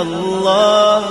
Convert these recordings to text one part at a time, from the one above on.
اللہم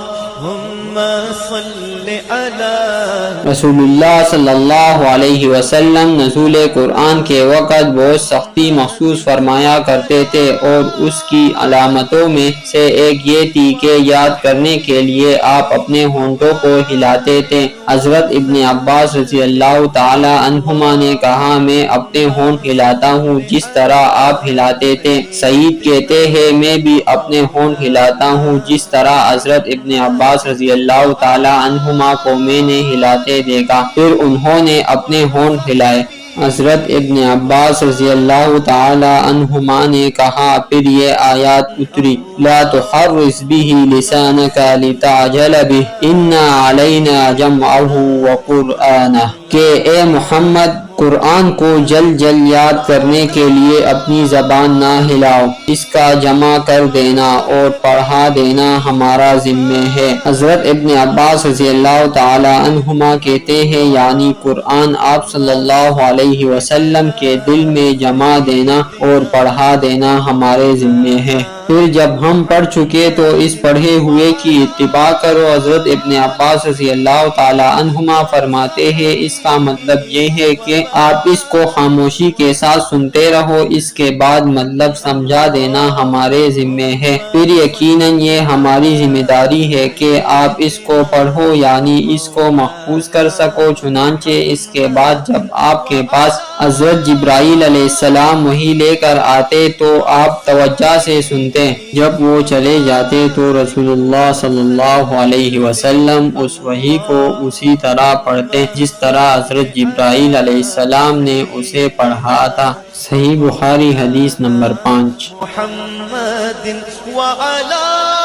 صل علی رسول اللہ صلی اللہ علیہ وسلم نزول قرآن کے وقت بہت سختی محسوس فرمایا کرتے تھے، اور اس کی علامتوں میں سے ایک یہ تھی کہ یاد کرنے کے لیے آپ اپنے ہونٹوں کو ہلاتے تھے۔ حضرت ابن عباس رضی اللہ تعالی عنہما نے کہا، میں اپنے ہونٹ ہلاتا ہوں جس طرح آپ ہلاتے تھے۔ سعید کہتے ہیں، میں بھی اپنے ہونٹ ہلاتا ہوں جس طرح حضرت ابن عباس رضی اللہ تعالی عنہما کو میں نے ہلاتے دیکھا۔ پھر انہوں نے اپنے ہونٹ ہلائے۔ حضرت ابن عباس رضی اللہ تعالی عنہما نے کہا، پھر یہ آیات اتری، لا تحرک بہ لسانک لتعجل بہ ان علینا جمعہ وقرآنہ، کہ اے محمد قرآن کو جلد جلد یاد کرنے کے لیے اپنی زبان نہ ہلاؤ، اس کا جمع کر دینا اور پڑھا دینا ہمارا ذمہ ہے۔ حضرت ابن عباس رضی اللہ تعالی عنہما کہتے ہیں، یعنی قرآن آپ صلی اللہ علیہ وسلم کے دل میں جمع دینا اور پڑھا دینا ہمارے ذمہ ہے۔ پھر جب ہم پڑھ چکے تو اس پڑھے ہوئے کی اتباع کرو۔ حضرت ابن عباس رضی اللہ تعالی عنہما فرماتے ہیں، اس کا مطلب یہ ہے کہ آپ اس کو خاموشی کے ساتھ سنتے رہو، اس کے بعد مطلب سمجھا دینا ہمارے ذمہ ہے۔ پھر یقیناً یہ ہماری ذمہ داری ہے کہ آپ اس کو پڑھو، یعنی اس کو محفوظ کر سکو۔ چنانچہ اس کے بعد جب آپ کے پاس حضرت جبرائیل علیہ السلام وحی لے کر آتے تو آپ توجہ سے سنتے، جب وہ چلے جاتے تو رسول اللہ صلی اللہ علیہ وسلم اس وحی کو اسی طرح پڑھتے جس طرح حضرت جبرائیل علیہ السلام نے اسے پڑھا تھا۔ صحیح بخاری حدیث نمبر 5۔ محمد وعلی